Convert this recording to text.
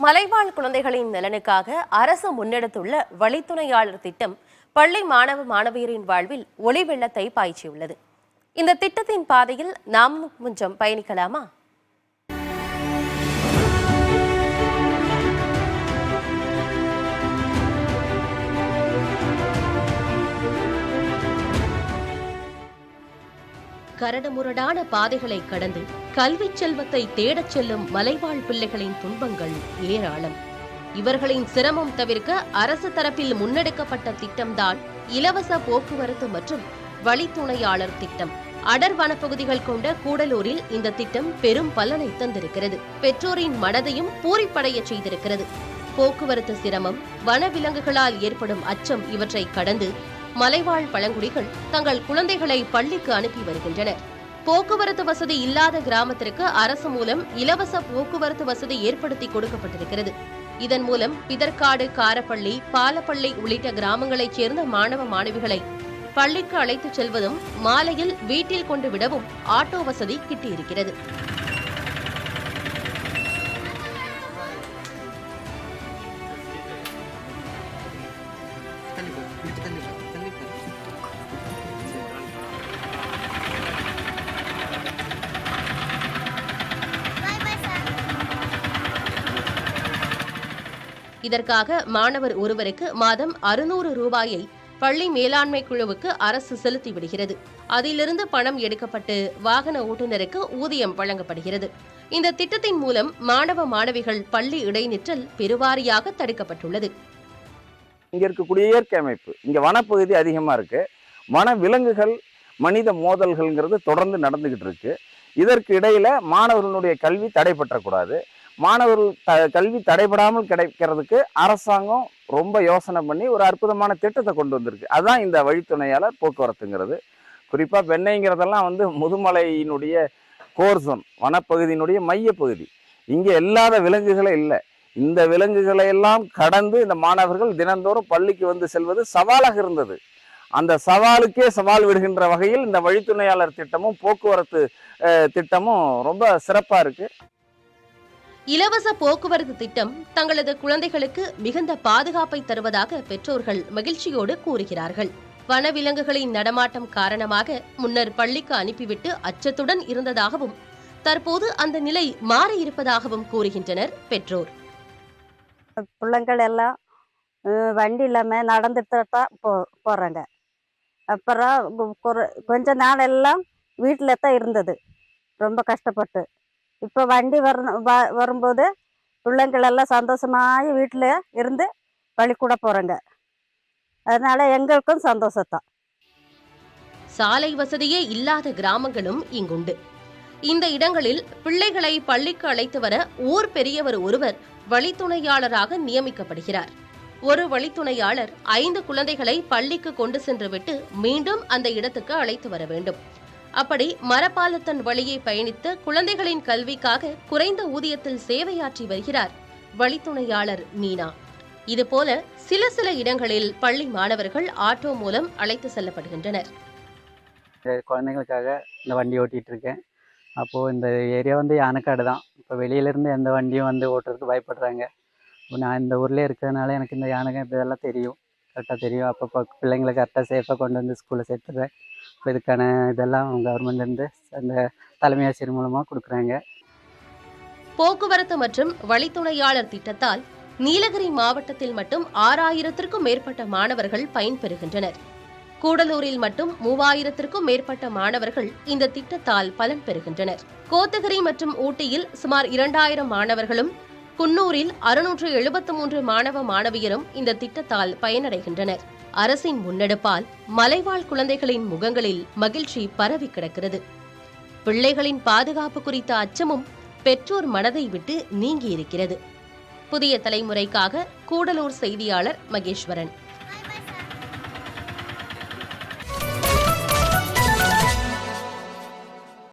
மலைவாழ் குழந்தைகளின் நலனுக்காக அரசு முன்னெடுத்துள்ள வழித்துணையாளர் திட்டம் பள்ளி மாணவ மாணவியரின் வாழ்வில் ஒளி வெள்ளத்தை பாய்ச்சியுள்ளது. இந்த திட்டத்தின் பாதையில் நாமும் கொஞ்சம் பயணிக்கலாமா? கரடுமுரடான பாதைகளை கடந்து கல்வி செல்வத்தை தேடச் செல்லும் மலைவாழ் பிள்ளைகளின் துன்பங்கள் ஏராளம். இவர்களின் சிரமம் தவிர்க்க அரசு தரப்பில் முன்னெடுக்கப்பட்ட திட்டம்தான் இலவச போக்குவரத்து மற்றும் வழித்துணையாளர் திட்டம். அடர் வனப்பகுதிகள் கொண்ட கூடலூரில் இந்த திட்டம் பெரும் பலனை தந்திருக்கிறது. பெற்றோரின் மனதையும் பூரிப்படைய செய்திருக்கிறது. போக்குவரத்து சிரமம், வனவிலங்குகளால் ஏற்படும் அச்சம் இவற்றை கடந்து மலைவாழ் பழங்குடிகள் தங்கள் குழந்தைகளை பள்ளிக்கு அனுப்பி வருகின்றனர். போக்குவரத்து வசதி இல்லாத கிராமத்திற்கு அரசு மூலம் இலவச போக்குவரத்து வசதி ஏற்படுத்தி கொடுக்கப்பட்டிருக்கிறது. இதன் மூலம் பிதற்காடு, காரப்பள்ளி, பாலப்பள்ளி உள்ளிட்ட கிராமங்களைச் சேர்ந்த மாணவ மாணவிகளை பள்ளிக்கு அழைத்துச் செல்வதும் மாலையில் வீட்டில் கொண்டு விடவும் ஆட்டோ வசதி கிட்டியிருக்கிறது. இதற்காக மாணவர் ஒருவருக்கு மாதம் 600 ரூபாயை பள்ளி மேலாண்மை குழுவுக்கு அரசு செலுத்தி விடுகிறது. அதிலிருந்து பணம் எடுக்கப்பட்டு வாகன ஓட்டுநருக்கு ஊதியம் வழங்கப்படுகிறது. இந்த திட்டத்தின் மூலம் மாணவ மாணவிகள் பள்ளி இடைநிற்றல் பெருவாரியாக தடுக்கப்பட்டுள்ளது. இங்க இருக்கக்கூடிய இயற்கை அமைப்பு, இங்க வனப்பகுதி அதிகமா இருக்கு. வன விலங்குகள் மனித மோதல்கள்ங்கிறது தொடர்ந்து நடந்துகிட்டு இருக்கு. இதற்கு இடையில மாணவர்களுடைய கல்வி தடைபற்றக்கூடாது. மாணவர்கள் கல்வி தடைபடாமல் கிடைக்கிறதுக்கு அரசாங்கம் ரொம்ப யோசனை பண்ணி ஒரு அற்புதமான திட்டத்தை கொண்டு வந்திருக்கு. அதுதான் இந்த வழித்துணையாளர் போக்குவரத்துங்கிறது. குறிப்பாக வெண்ணெய்ங்கிறதெல்லாம் முதுமலையினுடைய கோர்சோன், வனப்பகுதியினுடைய மையப்பகுதி. இங்கே இல்லாத விலங்குகளே இல்லை. இந்த விலங்குகளை எல்லாம் கடந்து இந்த மாணவர்கள் தினந்தோறும் பள்ளிக்கு வந்து செல்வது சவாலாக இருந்தது. அந்த சவாலுக்கே சவால் விடுகின்ற வகையில் இந்த வழித்துணையாளர் திட்டமும் போக்குவரத்து திட்டமும் ரொம்ப சிறப்பாக இருக்கு. இலவச போக்குவரத்து திட்டம் தங்களது குழந்தைகளுக்கு மிகுந்த பாதுகாப்பை தருவதாக பெற்றோர்கள் மகிழ்ச்சியோடு கூறுகிறார்கள். வனவிலங்குகளின் நடமாட்டம் காரணமாக முன்னர் பள்ளிக்கு அனுப்பிவிட்டு அச்சத்துடன் இருந்ததாகவும் தற்போது அந்த நிலை மாறி இருப்பதாகவும் கூறுகின்றனர் பெற்றோர். பிள்ளைங்கள் எல்லாம் வண்டி இல்லாம நடந்துட்டு தான் போறாங்க. அப்புறம் கொஞ்ச நாள் எல்லாம் வீட்டுல தான் இருந்தது, ரொம்ப கஷ்டப்பட்டு. இப்போ வண்டி வரும்போது பிள்ளைங்கள் எல்லாம் சந்தோஷமாக வீட்டில் இருந்து பள்ளிக்கூட போகிறாங்க. அதனால எங்களுக்கும் சந்தோஷத்தான். சாலை வசதியே இல்லாத கிராமங்களும் இங்குண்டு. இந்த இடங்களில் பிள்ளைகளை பள்ளிக்கு அழைத்து வர ஊர் பெரியவர் ஒருவர் வழித்துணையாளராக நியமிக்கப்படுகிறார். ஒரு வழித்துணையாளர் 5 குழந்தைகளை பள்ளிக்கு கொண்டு சென்றுவிட்டு மீண்டும் அந்த இடத்துக்கு அழைத்து வர வேண்டும். அப்படி மரப்பாலத்தன் வழியை பயணித்து குழந்தைகளின் கல்விக்காக குறைந்த ஊதியத்தில் சேவையாற்றி வருகிறார் வழித்துணையாளர் மீனா. இதுபோல சில இடங்களில் பள்ளி மாணவர்கள் ஆட்டோ மூலம் அழைத்து செல்லப்படுகின்றனர். குழந்தைங்களுக்காக இந்த வண்டி ஓட்டிட்டு இருக்கேன். அப்போ இந்த ஏரியா யானைக்காடு தான். இப்போ வெளியிலேருந்து எந்த வண்டியும் ஓட்டுறதுக்கு பயப்படுறாங்க. நான் இந்த ஊர்லேயே இருக்கிறதுனால எனக்கு இந்த யானை இதெல்லாம் தெரியும், கரெக்டாக தெரியும். அப்போ பிள்ளைங்களை கரெக்டாக சேஃபாக கொண்டு ஸ்கூலில் சேர்த்துடுறேன். இப்போ இதுக்கான இதெல்லாம் கவர்மெண்ட்லேருந்து அந்த தலைமை ஆசிரியர் மூலமாக கொடுக்குறாங்க. போக்குவரத்து மற்றும் வழித்துணையாளர் திட்டத்தால் நீலகிரி மாவட்டத்தில் மட்டும் 6000த்திற்கும் மேற்பட்ட மாணவர்கள் பயன்பெறுகின்றனர். கூடலூரில் மட்டும் 3000த்திற்கும் மேற்பட்ட மாணவர்கள் இந்த திட்டத்தால் பலன் பெறுகின்றனர். கோத்தகிரி மற்றும் ஊட்டியில் சுமார் 2000 மாணவர்களும், குன்னூரில் 673 மாணவ மாணவியரும் இந்த திட்டத்தால் பயனடைகின்றனர். அரசின் முன்னெடுப்பால் மலைவாழ் குழந்தைகளின் முகங்களில் மகிழ்ச்சி பரவி கிடக்கிறது. பிள்ளைகளின் பாதுகாப்பு குறித்த அச்சமும் பெற்றோர் மனதை விட்டு நீங்கியிருக்கிறது. புதிய தலைமுறைக்காக கூடலூர் செய்தியாளர் மகேஸ்வரன்.